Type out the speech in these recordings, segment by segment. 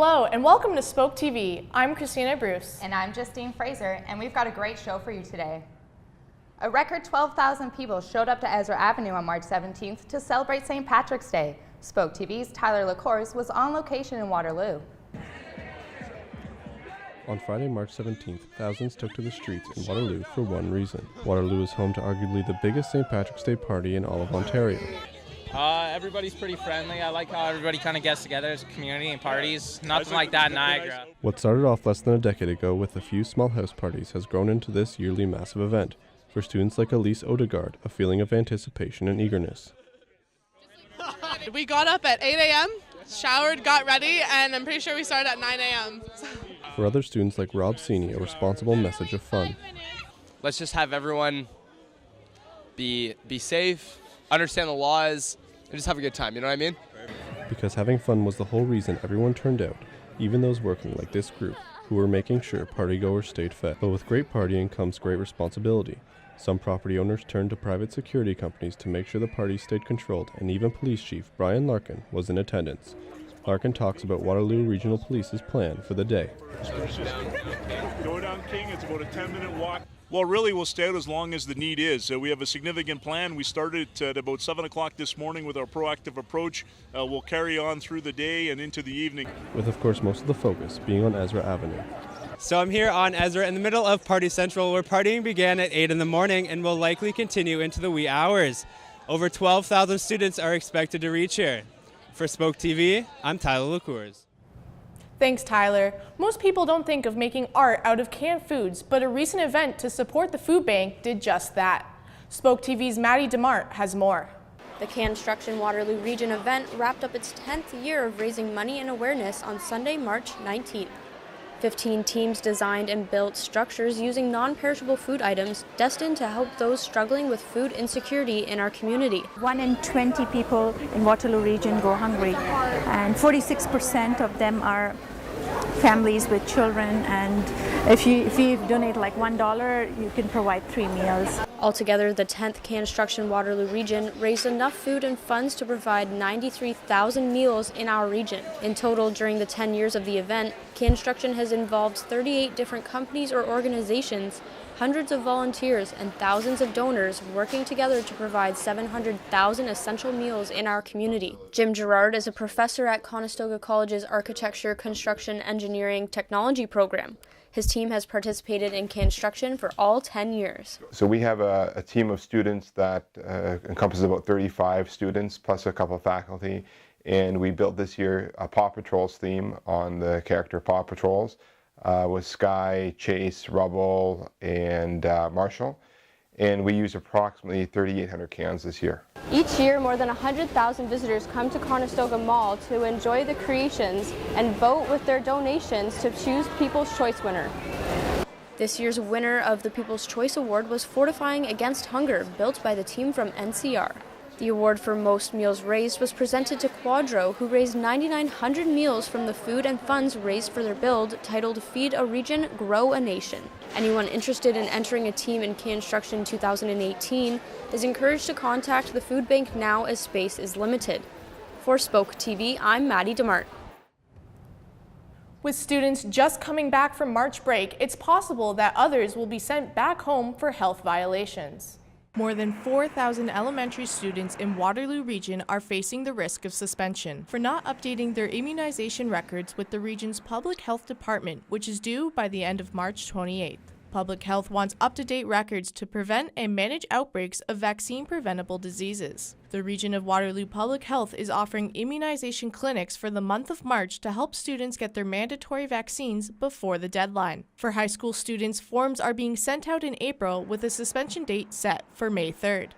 Hello and welcome to SpokeTV. I'm Christina Bruce. And I'm Justine Fraser, and we've got a great show for you today. A record 12,000 people showed up to Ezra Avenue on March 17th to celebrate St. Patrick's Day. SpokeTV's Tyler LaCourse was on location in Waterloo. On Friday, March 17th, thousands took to the streets in Waterloo for one reason. Waterloo is home to arguably the biggest St. Patrick's Day party in all of Ontario. Everybody's pretty friendly. I like how everybody kind of gets together as a community and parties. Nothing like that in Niagara. What started off less than a decade ago with a few small house parties has grown into this yearly massive event. For students like Elise Odegaard, a feeling of anticipation and eagerness. We got up at 8 a.m., showered, got ready, and I'm pretty sure we started at 9 a.m. For other students like Rob Sini, a responsible message of fun. Let's just have everyone be safe, understand the laws, and just have a good time, you know what I mean? Because having fun was the whole reason everyone turned out, even those working like this group, who were making sure partygoers stayed fed. But with great partying comes great responsibility. Some property owners turned to private security companies to make sure the party stayed controlled, and even Police Chief Brian Larkin was in attendance. Larkin talks about Waterloo Regional Police's plan for the day. Go down King, it's about a 10-minute walk. Well, really, we'll stay out as long as the need is. We have a significant plan. We started at about 7 o'clock this morning with our proactive approach. We'll carry on through the day and into the evening. With, of course, most of the focus being on Ezra Avenue. So I'm here on Ezra in the middle of Party Central, where partying began at 8 in the morning and will likely continue into the wee hours. Over 12,000 students are expected to reach here. For SpokeTV, I'm Tyler LaCourse. Thanks, Tyler. Most people don't think of making art out of canned foods, but a recent event to support the food bank did just that. SpokeTV's Maddie DeMart has more. The Conestoga Waterloo Region event wrapped up its 10th year of raising money and awareness on Sunday, March 19th. 15 teams designed and built structures using non-perishable food items destined to help those struggling with food insecurity in our community. 1 in 20 people in Waterloo region go hungry, and 46% of them are families with children, and if you donate like $1, you can provide 3 meals. Altogether, the 10th Conestoga Waterloo region raised enough food and funds to provide 93,000 meals in our region. In total, during the 10 years of the event, Conestoga has involved 38 different companies or organizations, hundreds of volunteers, and thousands of donors working together to provide 700,000 essential meals in our community. Jim Gerard is a professor at Conestoga College's Architecture, Construction, Engineering, Technology program. His team has participated in construction for all 10 years. So we have a team of students that encompasses about 35 students plus a couple of faculty, and we built this year a Paw Patrols theme on the character Paw Patrols with Sky, Chase, Rubble, and Marshall. And we use approximately 3,800 cans this year. Each year, more than 100,000 visitors come to Conestoga Mall to enjoy the creations and vote with their donations to choose People's Choice winner. This year's winner of the People's Choice Award was Fortifying Against Hunger, built by the team from NCR. The award for most meals raised was presented to Quadro, who raised 9,900 meals from the food and funds raised for their build, titled Feed a Region, Grow a Nation. Anyone interested in entering a team in Conestoga 2018 is encouraged to contact the food bank now as space is limited. For SpokeTV, I'm Maddie DeMart. With students just coming back from March break, it's possible that others will be sent back home for health violations. More than 4,000 elementary students in Waterloo Region are facing the risk of suspension for not updating their immunization records with the region's Public Health Department, which is due by the end of March 28th. Public Health wants up-to-date records to prevent and manage outbreaks of vaccine-preventable diseases. The region of Waterloo Public Health is offering immunization clinics for the month of March to help students get their mandatory vaccines before the deadline. For high school students, forms are being sent out in April with a suspension date set for May 3rd.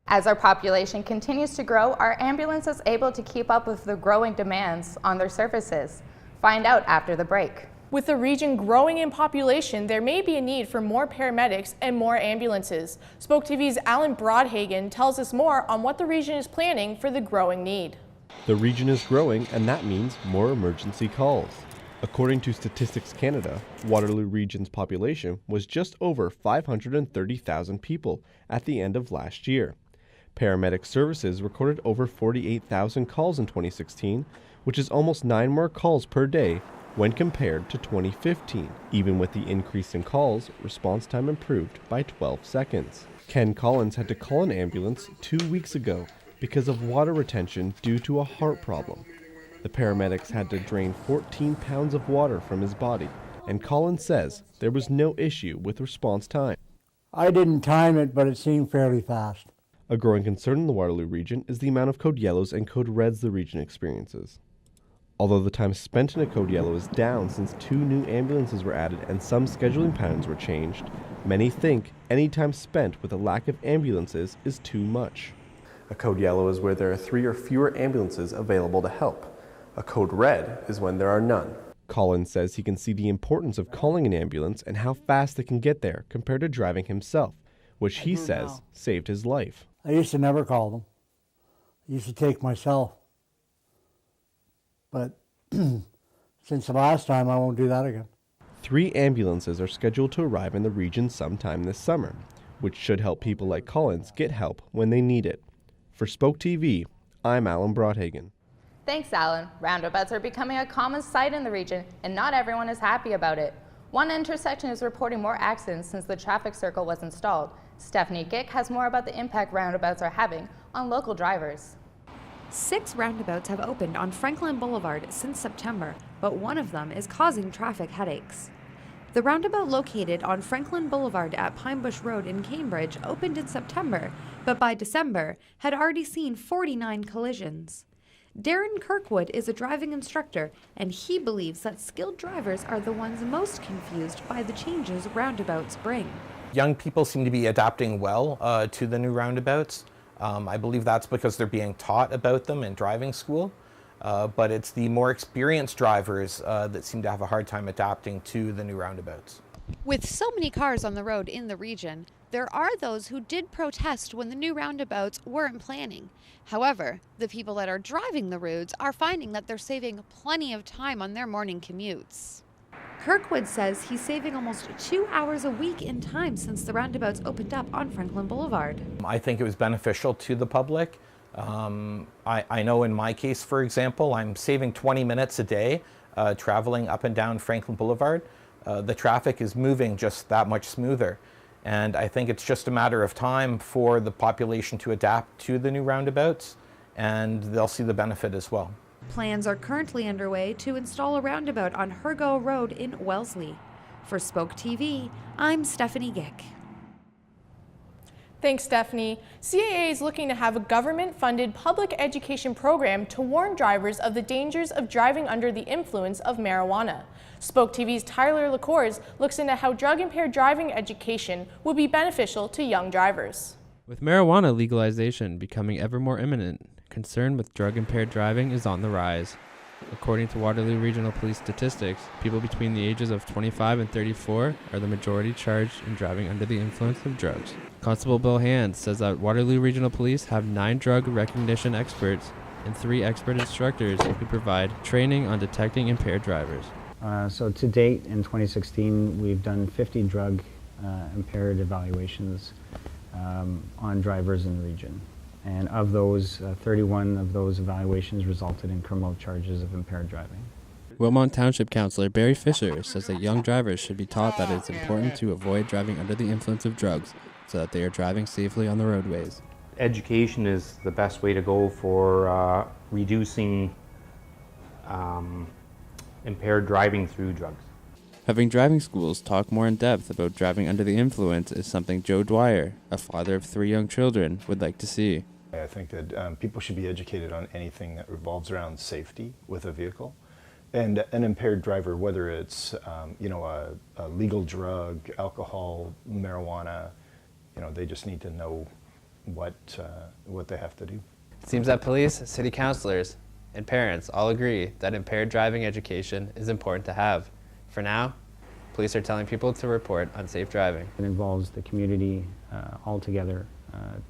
As our population continues to grow, our ambulance is able to keep up with the growing demands on their services. Find out after the break. With the region growing in population, there may be a need for more paramedics and more ambulances. SpokeTV's Alan Broadhagen tells us more on what the region is planning for the growing need. The region is growing, and that means more emergency calls. According to Statistics Canada, Waterloo Region's population was just over 530,000 people at the end of last year. Paramedic services recorded over 48,000 calls in 2016, which is almost 9 more calls per day when compared to 2015. Even with the increase in calls, response time improved by 12 seconds. Ken Collins had to call an ambulance 2 weeks ago because of water retention due to a heart problem. The paramedics had to drain 14 pounds of water from his body, and Collins says there was no issue with response time. I didn't time it, but it seemed fairly fast. A growing concern in the Waterloo region is the amount of code yellows and code reds the region experiences. Although the time spent in a code yellow is down since 2 new ambulances were added and some scheduling patterns were changed, many think any time spent with a lack of ambulances is too much. A code yellow is where there are 3 or fewer ambulances available to help. A code red is when there are none. Collins says he can see the importance of calling an ambulance and how fast they can get there compared to driving himself, which he says saved his life. I used to never call them. I used to take myself. But since the last time, I won't do that again. 3 ambulances are scheduled to arrive in the region sometime this summer, which should help people like Collins get help when they need it. For SpokeTV, I'm Alan Broadhagen. Thanks, Alan. Roundabouts are becoming a common sight in the region, and not everyone is happy about it. One intersection is reporting more accidents since the traffic circle was installed. Stephanie Gick has more about the impact roundabouts are having on local drivers. 6 roundabouts have opened on Franklin Boulevard since September, but one of them is causing traffic headaches. The roundabout located on Franklin Boulevard at Pine Bush Road in Cambridge opened in September, but by December had already seen 49 collisions. Darren Kirkwood is a driving instructor, and he believes that skilled drivers are the ones most confused by the changes roundabouts bring. Young people seem to be adapting well to the new roundabouts. I believe that's because they're being taught about them in driving school, but it's the more experienced drivers that seem to have a hard time adapting to the new roundabouts. With so many cars on the road in the region, there are those who did protest when the new roundabouts weren't planning. However, the people that are driving the routes are finding that they're saving plenty of time on their morning commutes. Kirkwood says he's saving almost 2 hours a week in time since the roundabouts opened up on Franklin Boulevard. I think it was beneficial to the public. I know in my case, for example, I'm saving 20 minutes a day traveling up and down Franklin Boulevard. The traffic is moving just that much smoother. And I think it's just a matter of time for the population to adapt to the new roundabouts, and they'll see the benefit as well. Plans are currently underway to install a roundabout on Hergo Road in Wellesley. For SpokeTV, I'm Stephanie Gick. Thanks, Stephanie. CAA is looking to have a government-funded public education program to warn drivers of the dangers of driving under the influence of marijuana. SpokeTV's Tyler LaCours looks into how drug-impaired driving education will be beneficial to young drivers. With marijuana legalization becoming ever more imminent, concern with drug-impaired driving is on the rise. According to Waterloo Regional Police statistics, people between the ages of 25 and 34 are the majority charged in driving under the influence of drugs. Constable Bill Hands says that Waterloo Regional Police have 9 drug recognition experts and 3 expert instructors who provide training on detecting impaired drivers. So to date, in 2016, we've done 50 drug impaired evaluations on drivers in the region. And of those, 31 of those evaluations resulted in criminal charges of impaired driving. Wilmont Township Councillor Barry Fisher says that young drivers should be taught that it's important to avoid driving under the influence of drugs so that they are driving safely on the roadways. Education is the best way to go for reducing impaired driving through drugs. Having driving schools talk more in depth about driving under the influence is something Joe Dwyer, a father of 3 young children, would like to see. I think that people should be educated on anything that revolves around safety with a vehicle. And an impaired driver, whether it's a legal drug, alcohol, marijuana, they just need to know what they have to do. It seems that police, city councilors, and parents all agree that impaired driving education is important to have. For now, police are telling people to report unsafe driving. It involves the community all together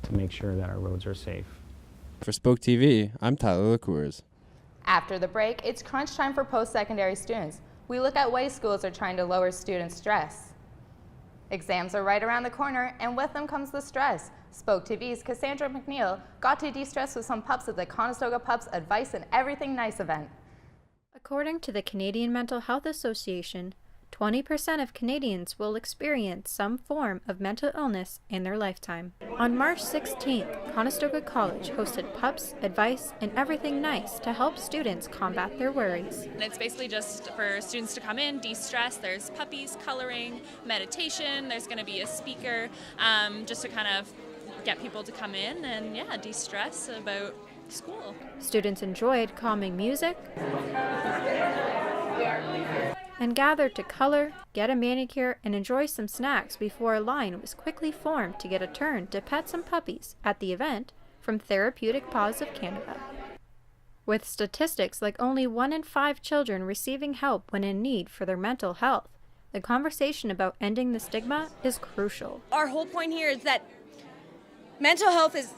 to make sure that our roads are safe. For SpokeTV, I'm Tyler LaCours. After the break, it's crunch time for post-secondary students. We look at ways schools are trying to lower student stress. Exams are right around the corner, and with them comes the stress. SpokeTV's Cassandra McNeil got to de-stress with some pups at the Conestoga Pups Advice and Everything Nice event. According to the Canadian Mental Health Association, 20% of Canadians will experience some form of mental illness in their lifetime. On March 16th, Conestoga College hosted Pups, Advice, and Everything Nice to help students combat their worries. And it's basically just for students to come in, de-stress. There's puppies, coloring, meditation. There's going to be a speaker just to kind of get people to come in and, yeah, de-stress about school. Students enjoyed calming music and gathered to color, get a manicure, and enjoy some snacks before a line was quickly formed to get a turn to pet some puppies at the event from Therapeutic Paws of Canada. With statistics like only 1 in 5 children receiving help when in need for their mental health, the conversation about ending the stigma is crucial. Our whole point here is that mental health is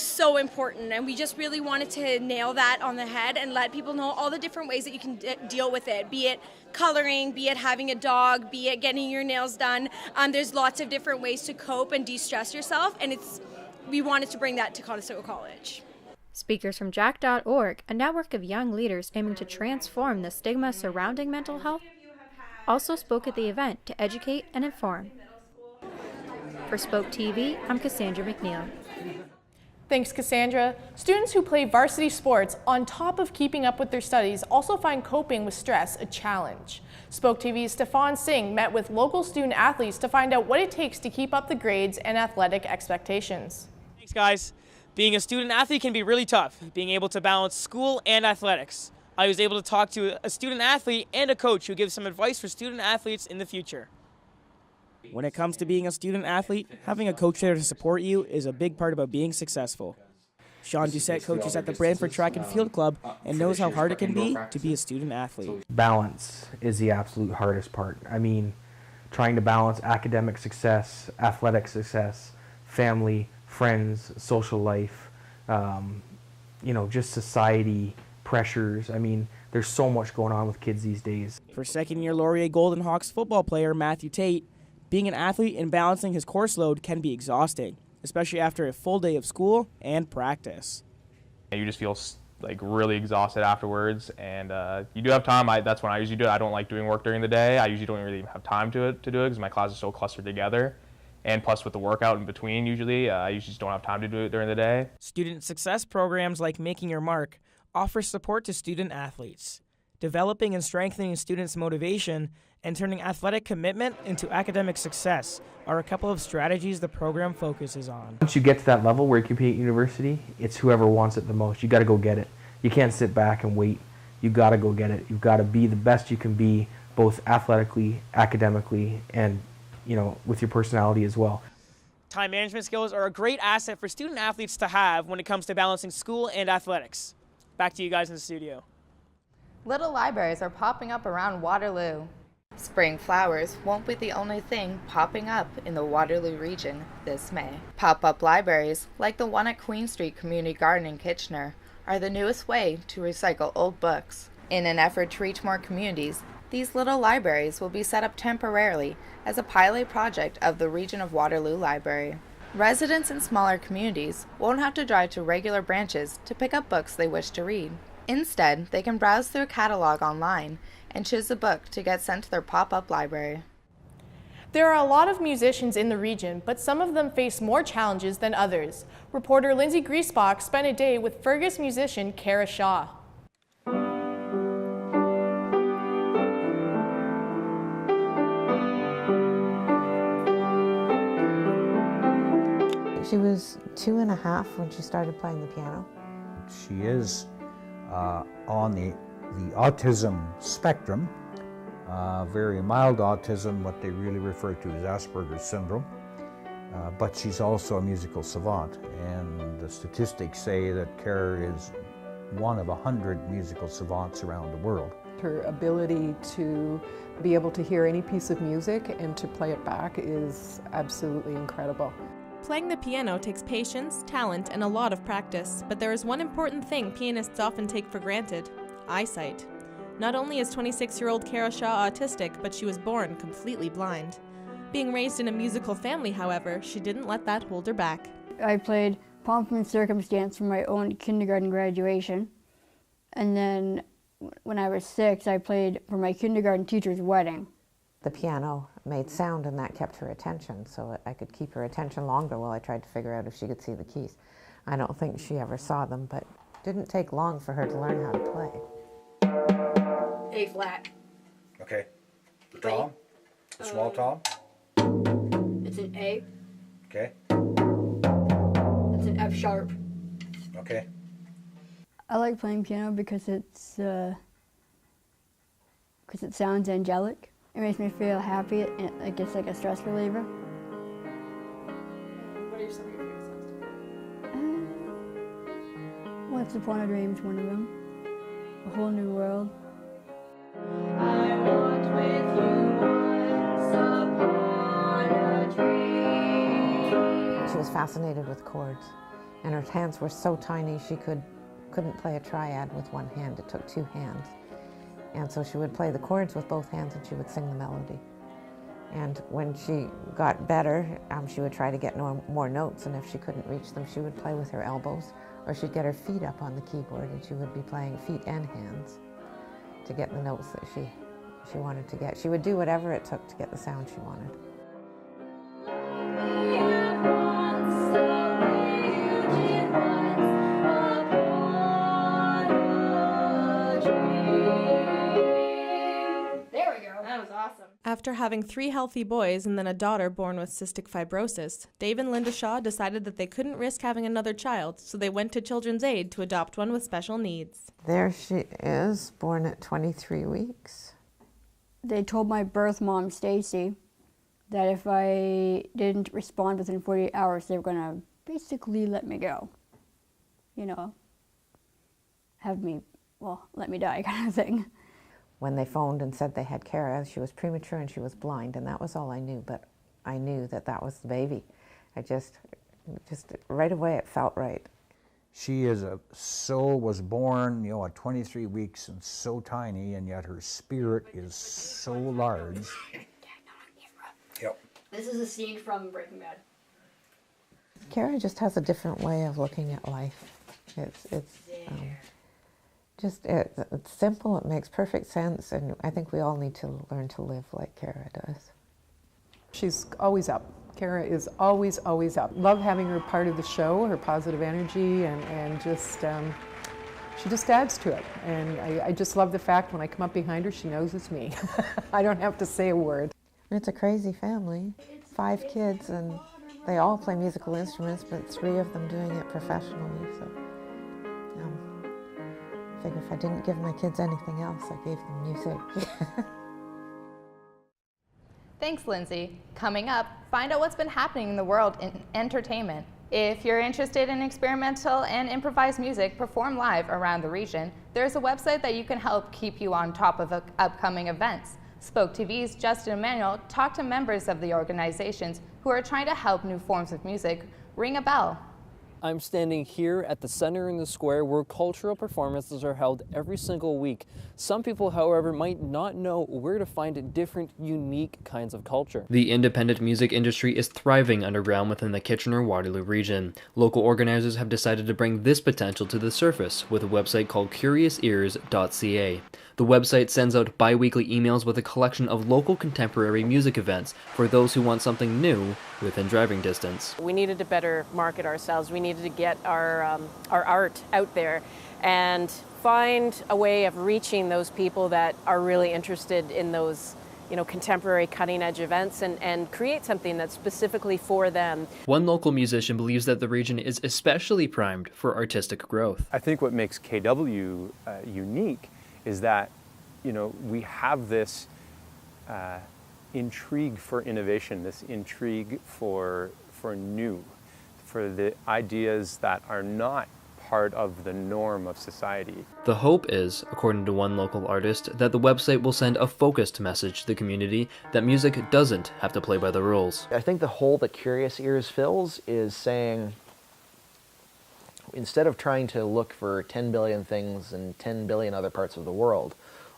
so important, and we just really wanted to nail that on the head and let people know all the different ways that you can deal with it, be it coloring, be it having a dog, be it getting your nails done. There's lots of different ways to cope and de-stress yourself, and we wanted to bring that to Conestoga College. Speakers from Jack.org, a network of young leaders aiming to transform the stigma surrounding mental health, also spoke at the event to educate and inform. For SpokeTV, I'm Cassandra McNeil. Thanks, Cassandra. Students who play varsity sports on top of keeping up with their studies also find coping with stress a challenge. SpokeTV's Stefan Singh met with local student athletes to find out what it takes to keep up the grades and athletic expectations. Thanks, guys. Being a student athlete can be really tough, being able to balance school and athletics. I was able to talk to a student athlete and a coach who gives some advice for student athletes in the future. When it comes to being a student athlete, having a coach there to support you is a big part about being successful. Sean Doucette coaches at the Brantford Track and Field Club and knows how hard it can be to be a student athlete. Balance is the absolute hardest part. I mean, trying to balance academic success, athletic success, family, friends, social life, just society pressures. I mean, there's so much going on with kids these days. For second-year Laurier Golden Hawks football player Matthew Tate, being an athlete and balancing his course load can be exhausting, especially after a full day of school and practice. You just feel like really exhausted afterwards, and you do have time. That's when I usually do it. I don't like doing work during the day. I usually don't really have time to do it because my classes are so clustered together. And plus with the workout in between, usually, I usually just don't have time to do it during the day. Student success programs like Making Your Mark offer support to student athletes, developing and strengthening students' motivation and turning athletic commitment into academic success are a couple of strategies the program focuses on. Once you get to that level where you compete at university, it's whoever wants it the most. You got to go get it. You can't sit back and wait. You got to go get it. You've got to be the best you can be, both athletically, academically, and with your personality as well. Time management skills are a great asset for student athletes to have when it comes to balancing school and athletics. Back to you guys in the studio. Little libraries are popping up around Waterloo. Spring flowers won't be the only thing popping up in the Waterloo region this May. Pop-up libraries, like the one at Queen Street Community Garden in Kitchener, are the newest way to recycle old books. In an effort to reach more communities, these little libraries will be set up temporarily as a pilot project of the Region of Waterloo Library. Residents in smaller communities won't have to drive to regular branches to pick up books they wish to read. Instead, they can browse through a catalog online and choose a book to get sent to their pop-up library. There are a lot of musicians in the region, but some of them face more challenges than others. Reporter Lindsay Griesbach spent a day with Fergus musician Kara Shaw. She was 2.5 when she started playing the piano. She is on the autism spectrum, very mild autism, what they really refer to as Asperger's syndrome, but she's also a musical savant, and the statistics say that Kara is one of 100 musical savants around the world. Her ability to be able to hear any piece of music and to play it back is absolutely incredible. Playing the piano takes patience, talent, and a lot of practice, but there is one important thing pianists often take for granted: eyesight. Not only is 26-year-old Kara Shaw autistic, but she was born completely blind. Being raised in a musical family, however, she didn't let that hold her back. I played Pomp and Circumstance for my own kindergarten graduation. And then when I was 6, I played for my kindergarten teacher's wedding. The piano made sound and that kept her attention, so I could keep her attention longer while I tried to figure out if she could see the keys. I don't think she ever saw them, but it didn't take long for her to learn how to play. A flat. Okay. The tom? The small tom? It's an A. Okay. It's an F sharp. Okay. I like playing piano because it sounds angelic. It makes me feel happy, and like it's like a stress reliever. What are some of your favorite songs? Once Upon a Dream's one of them. A Whole New World. I walked with you once upon a dream. She was fascinated with chords, and her hands were so tiny she couldn't play a triad with one hand. It took 2 hands. And so she would play the chords with both hands and she would sing the melody. And when she got better, she would try to get more notes, and if she couldn't reach them, she would play with her elbows, or she'd get her feet up on the keyboard and she would be playing feet and hands to get the notes that she wanted to get. She would do whatever it took to get the sound she wanted. After having 3 healthy boys and then a daughter born with cystic fibrosis, Dave and Linda Shaw decided that they couldn't risk having another child, so they went to Children's Aid to adopt one with special needs. There she is, born at 23 weeks. They told my birth mom, Stacy, that if I didn't respond within 48 hours, they were going to basically let me go. You know, let me die kind of thing. When they phoned and said they had Kara, she was premature and she was blind, and that was all I knew, but I knew that that was the baby. I just right away it felt right. She was born, at 23 weeks and so tiny, and yet her spirit is so large. Yep. This is a scene from Breaking Bad. Kara just has a different way of looking at life. It's simple, it makes perfect sense, and I think we all need to learn to live like Kara does. She's always up. Kara is always, always up. Love having her part of the show, her positive energy, and just, she just adds to it. And I just love the fact when I come up behind her, she knows it's me. I don't have to say a word. It's a crazy family, 5 kids, and they all play musical instruments, but 3 of them doing it professionally, so. I figure if I didn't give my kids anything else, I gave them music. Thanks, Lindsay. Coming up, find out what's been happening in the world in entertainment. If you're interested in experimental and improvised music performed live around the region, there's a website that you can help keep you on top of upcoming events. SpokeTV's Justin Emanuel talked to members of the organizations who are trying to help new forms of music ring a bell. I'm standing here at the center in the square where cultural performances are held every single week. Some people, however, might not know where to find different, unique kinds of culture. The independent music industry is thriving underground within the Kitchener-Waterloo region. Local organizers have decided to bring this potential to the surface with a website called CuriousEars.ca. The website sends out bi-weekly emails with a collection of local contemporary music events for those who want something new within driving distance. We needed to better market ourselves. We needed to get our art out there and find a way of reaching those people that are really interested in those contemporary cutting-edge events and create something that's specifically for them. One local musician believes that the region is especially primed for artistic growth. I think what makes KW unique is that, we have this intrigue for innovation, this intrigue for new, for the ideas that are not part of the norm of society. The hope is, according to one local artist, that the website will send a focused message to the community that music doesn't have to play by the rules. I think the hole that Curious Ears fills is saying, instead of trying to look for 10 billion things in 10 billion other parts of the world,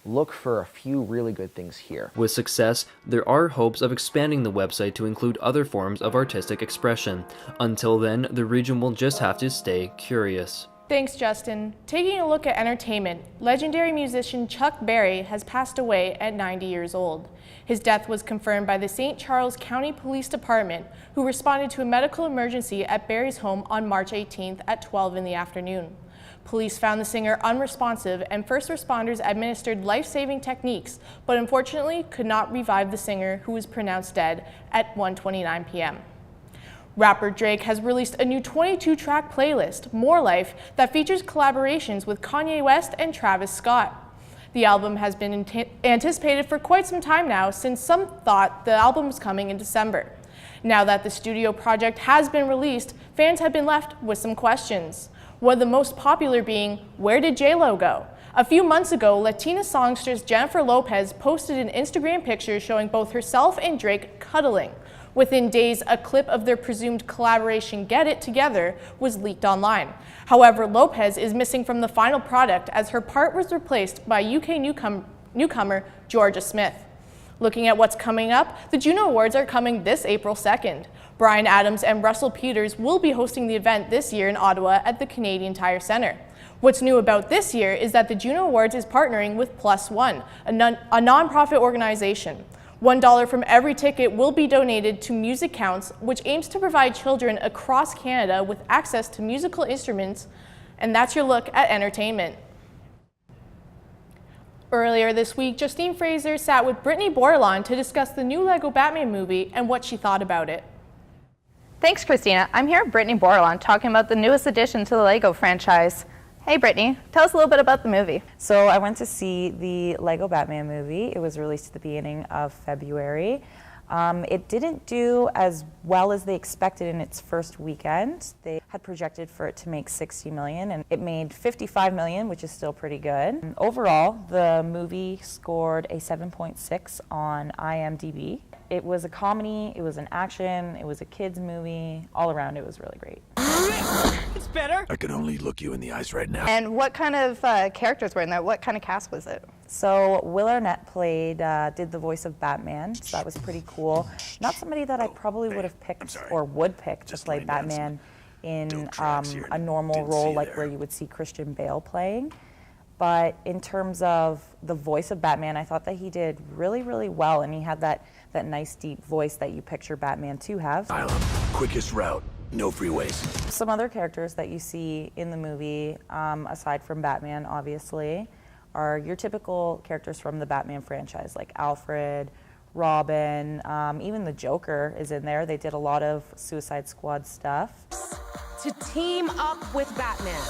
look for a few really good things here. With success, there are hopes of expanding the website to include other forms of artistic expression. Until then, the region will just have to stay curious. Thanks, Justin. Taking a look at entertainment, legendary musician Chuck Berry has passed away at 90 years old. His death was confirmed by the St. Charles County Police Department, who responded to a medical emergency at Berry's home on March 18th at 12 in the afternoon. Police found the singer unresponsive and first responders administered life-saving techniques, but unfortunately could not revive the singer, who was pronounced dead at 1:29 p.m. Rapper Drake has released a new 22-track playlist, More Life, that features collaborations with Kanye West and Travis Scott. The album has been anticipated for quite some time now, since some thought the album was coming in December. Now that the studio project has been released, fans have been left with some questions. One of the most popular being, where did J-Lo go? A few months ago, Latina songstress Jennifer Lopez posted an Instagram picture showing both herself and Drake cuddling. Within days, a clip of their presumed collaboration Get It Together was leaked online. However, Lopez is missing from the final product as her part was replaced by UK newcomer Georgia Smith. Looking at what's coming up, the Juno Awards are coming this April 2nd. Bryan Adams and Russell Peters will be hosting the event this year in Ottawa at the Canadian Tire Centre. What's new about this year is that the Juno Awards is partnering with Plus One, a nonprofit organization. $1 from every ticket will be donated to Music Counts, which aims to provide children across Canada with access to musical instruments. And that's your look at entertainment. Earlier this week, Justine Fraser sat with Brittany Bordelon to discuss the new Lego Batman movie and what she thought about it. Thanks, Christina. I'm here with Brittany Bordelon talking about the newest addition to the Lego franchise. Hey, Brittany, tell us a little bit about the movie. So I went to see the Lego Batman movie. It was released at the beginning of February. It didn't do as well as they expected in its first weekend. They had projected for it to make $60 million, and it made $55 million, which is still pretty good. And overall, the movie scored a 7.6 on IMDb. It was a comedy, it was an action, it was a kids movie. All around, it was really great. It's better. I can only look you in the eyes right now. And what kind of characters were in that? What kind of cast was it? So Will Arnett did the voice of Batman, so that was pretty cool. Not somebody that I probably would have picked or would pick to play Batman in a normal role like where you would see Christian Bale playing. But in terms of the voice of Batman, I thought that he did really, really well, and he had that nice deep voice that you picture Batman to have. Island, quickest route, no freeways. Some other characters that you see in the movie, aside from Batman, obviously, are your typical characters from the Batman franchise, like Alfred, Robin, even the Joker is in there. They did a lot of Suicide Squad stuff. To team up with Batman.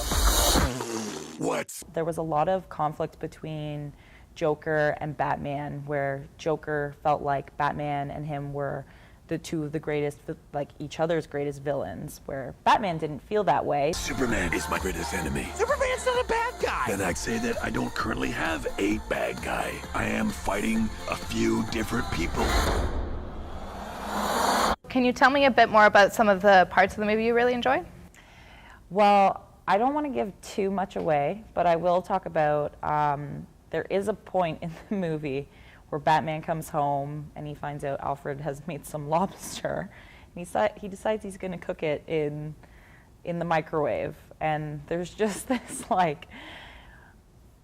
What? There was a lot of conflict between Joker and Batman, where Joker felt like Batman and him were the two of the greatest, like each other's greatest villains, where Batman didn't feel that way. Superman is my greatest enemy. Superman's not a bad guy. Then I'd say that I don't currently have a bad guy. I am fighting a few different people. Can you tell me a bit more about some of the parts of the movie you really enjoyed? Well, I don't want to give too much away, but I will talk about, there is a point in the movie where Batman comes home and he finds out Alfred has made some lobster, and he decides he's going to cook it in the microwave. And there's just this like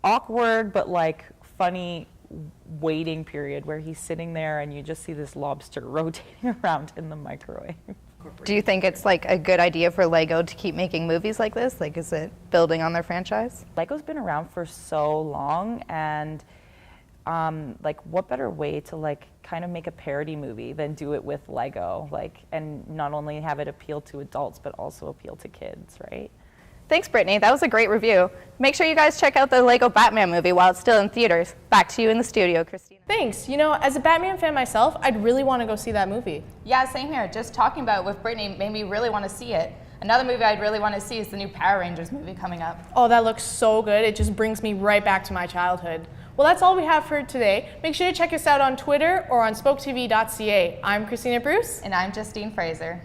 awkward but like funny waiting period where he's sitting there and you just see this lobster rotating around in the microwave. Do you think it's like a good idea for Lego to keep making movies like this? Like, is it building on their franchise? Lego's been around for so long, and like, what better way to like kind of make a parody movie than do it with Lego, like, and not only have it appeal to adults but also appeal to kids, right? Thanks, Brittany. That was a great review. Make sure you guys check out the Lego Batman movie while it's still in theaters. Back to you in the studio, Christina. Thanks. You know, as a Batman fan myself, I'd really want to go see that movie. Yeah, same here. Just talking about it with Brittany made me really want to see it. Another movie I'd really want to see is the new Power Rangers movie coming up. Oh, that looks so good. It just brings me right back to my childhood. Well, that's all we have for today. Make sure to check us out on Twitter or on SpokeTV.ca. I'm Christina Bruce. And I'm Justine Fraser.